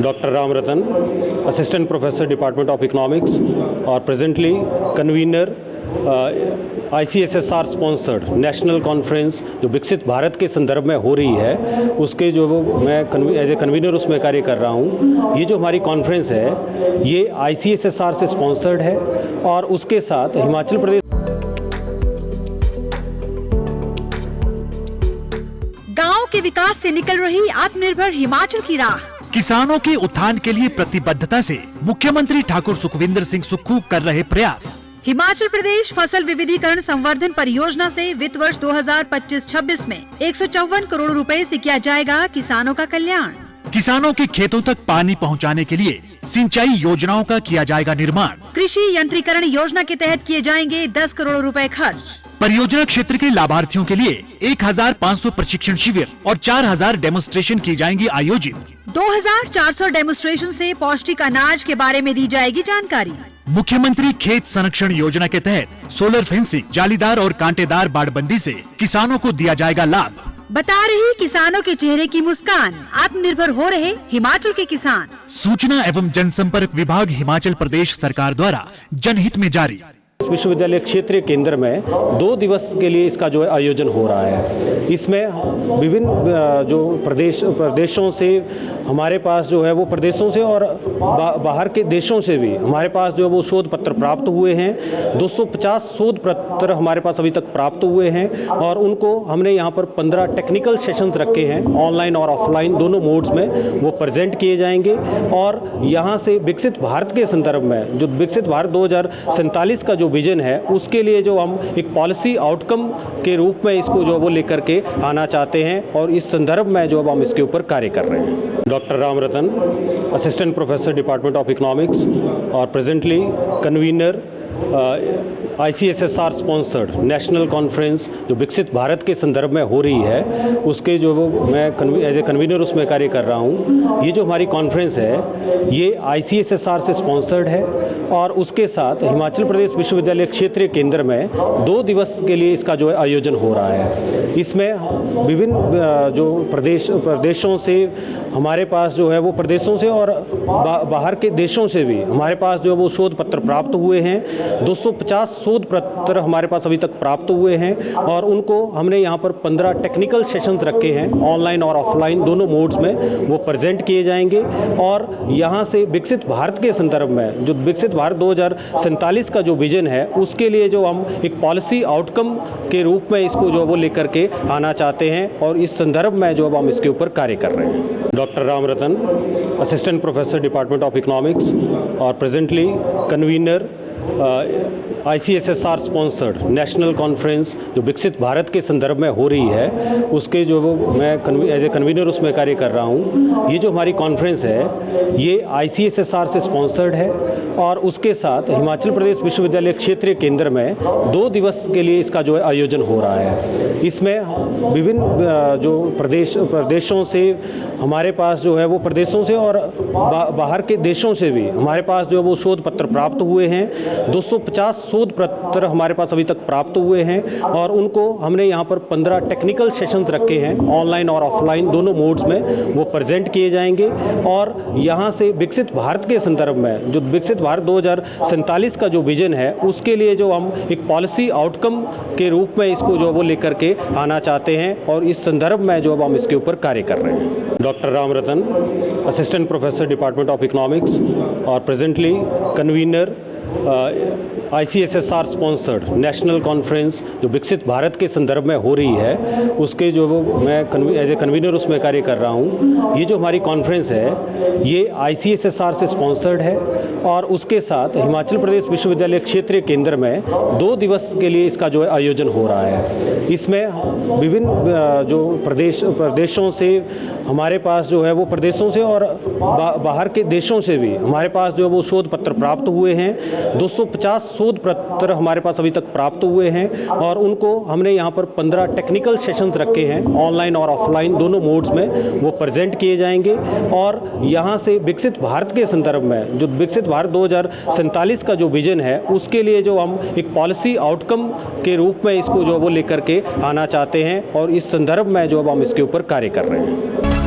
Doctor Ram Ratan, assistant professor department of economics और presently convener ICSSR sponsored national conference जो विकसित भारत के संदर्भ में हो रही है, उसके जो मैं एज ए कन्वीनर उसमें कार्य कर रहा हूँ। ये जो हमारी कॉन्फ्रेंस है ये ICSSR से स्पॉन्सर्ड है और उसके साथ हिमाचल प्रदेश गांव के विकास से निकल रही आत्मनिर्भर हिमाचल की राह। किसानों के उत्थान के लिए प्रतिबद्धता से मुख्यमंत्री ठाकुर सुखविंदर सिंह सुक्खू कर रहे प्रयास। हिमाचल प्रदेश फसल विविधीकरण संवर्धन परियोजना से वित्त वर्ष 2025-26 में 154 करोड़ रुपए से किया जाएगा किसानों का कल्याण। किसानों के खेतों तक पानी पहुंचाने के लिए सिंचाई योजनाओं का किया जाएगा निर्माण। कृषि यंत्रीकरण योजना के तहत किए जाएंगे 10 करोड़ रुपए खर्च। परियोजना क्षेत्र के लाभार्थियों के लिए 1500 प्रशिक्षण शिविर और 4000 डेमोन्स्ट्रेशन की जाएंगी आयोजित। 2400 डेमोन्स्ट्रेशन से पौष्टिक अनाज के बारे में दी जाएगी जानकारी। मुख्यमंत्री खेत संरक्षण योजना के तहत सोलर फेंसिंग, जालीदार और कांटेदार बाड़बंदी से किसानों को दिया जाएगा लाभ। बता रही किसानों के चेहरे की मुस्कान, आत्मनिर्भर हो रहे हिमाचल के किसान। सूचना एवं जनसंपर्क विभाग हिमाचल प्रदेश सरकार द्वारा जनहित में जारी। विश्वविद्यालय क्षेत्रीय केंद्र में 2 दिवस के लिए इसका जो है आयोजन हो रहा है। इसमें विभिन्न जो प्रदेशों से हमारे पास जो है वो प्रदेशों से और बाहर के देशों से भी हमारे पास जो है वो शोध पत्र प्राप्त हुए हैं। 250 शोध पत्र हमारे पास अभी तक प्राप्त हुए हैं और उनको हमने यहाँ पर 15 टेक्निकल सेशंस रखे हैं, ऑनलाइन और ऑफलाइन दोनों मोड्स में वो प्रेजेंट किए जाएंगे। और यहाँ से विकसित भारत के संदर्भ में जो विकसित भारत 2047 का जो विजन है उसके लिए जो हम एक पॉलिसी आउटकम के रूप में इसको जो वो लेकर के आना चाहते हैं और इस संदर्भ में जो हम इसके ऊपर कार्य कर रहे हैं। Doctor Ram Ratan, assistant professor department of economics और presently convener ICSSR sponsored national conference जो विकसित भारत के संदर्भ में हो रही है, उसके जो मैं एज ए कन्वीनर उसमें कार्य कर रहा हूँ। ये जो हमारी कॉन्फ्रेंस है ये ICSSR से स्पॉन्सर्ड है और उसके साथ हिमाचल प्रदेश विश्वविद्यालय क्षेत्रीय केंद्र में 2 दिवस के लिए इसका जो है आयोजन हो रहा है। इसमें विभिन्न जो प्रदेशों से हमारे पास जो है वो प्रदेशों से और बाहर के देशों से भी हमारे पास जो है वो शोध पत्र प्राप्त हुए हैं। 250 शोध पत्र हमारे पास अभी तक प्राप्त हुए हैं और उनको हमने यहाँ पर 15 टेक्निकल सेशंस रखे हैं, ऑनलाइन और ऑफलाइन दोनों मोड्स में वो प्रेजेंट किए जाएंगे। और यहाँ से विकसित भारत के संदर्भ में जो विकसित भारत 2047 का जो विजन है उसके लिए जो हम एक पॉलिसी आउटकम के रूप में इसको जो वो लेकर के आना चाहते हैं और इस संदर्भ में जो हम इसके ऊपर कार्य कर रहे हैं। Doctor Ram Ratan, assistant professor department of economics और presently convener ICSSR sponsored national conference जो विकसित भारत के संदर्भ में हो रही है, उसके जो मैं एज ए कन्वीनर उसमें कार्य कर रहा हूँ। ये जो हमारी कॉन्फ्रेंस है ये ICSSR से स्पॉन्सर्ड है और उसके साथ हिमाचल प्रदेश विश्वविद्यालय क्षेत्रीय केंद्र में 2 दिवस के लिए इसका जो है आयोजन हो रहा है। इसमें विभिन्न जो प्रदेशों से हमारे पास जो है वो प्रदेशों से और बाहर के देशों से भी हमारे पास जो है वो शोध पत्र प्राप्त हुए हैं। 250 शोध पत्र हमारे पास अभी तक प्राप्त हुए हैं और उनको हमने यहाँ पर 15 टेक्निकल सेशंस रखे हैं, ऑनलाइन और ऑफलाइन दोनों मोड्स में वो प्रेजेंट किए जाएंगे। और यहाँ से विकसित भारत के संदर्भ में जो विकसित भारत 2047 का जो विजन है उसके लिए जो हम एक पॉलिसी आउटकम के रूप में इसको जो वो लेकर के आना चाहते हैं और इस संदर्भ में जो हम इसके ऊपर कार्य कर रहे हैं। Doctor Ram Ratan, assistant professor department of economics और presently convener ICSSR sponsored national conference जो विकसित भारत के संदर्भ में हो रही है, उसके जो मैं एज ए कन्वीनर उसमें कार्य कर रहा हूँ। ये जो हमारी कॉन्फ्रेंस है ये ICSSR से स्पॉन्सर्ड है और उसके साथ हिमाचल प्रदेश विश्वविद्यालय क्षेत्रीय केंद्र में 2 दिवस के लिए इसका जो है आयोजन हो रहा है। इसमें विभिन्न जो प्रदेशों से हमारे पास जो है वो प्रदेशों से और बाहर के देशों से भी हमारे पास जो है वो शोध पत्र प्राप्त हुए हैं। 250 शोध पत्र हमारे पास अभी तक प्राप्त हुए हैं और उनको हमने यहाँ पर 15 टेक्निकल सेशंस रखे हैं, ऑनलाइन और ऑफलाइन दोनों मोड्स में वो प्रेजेंट किए जाएंगे। और यहाँ से विकसित भारत के संदर्भ में जो विकसित भारत 2047 का जो विजन है उसके लिए जो हम एक पॉलिसी आउटकम के रूप में इसको जो वो लेकर के आना चाहते हैं और इस संदर्भ में जो हम इसके ऊपर कार्य कर रहे हैं।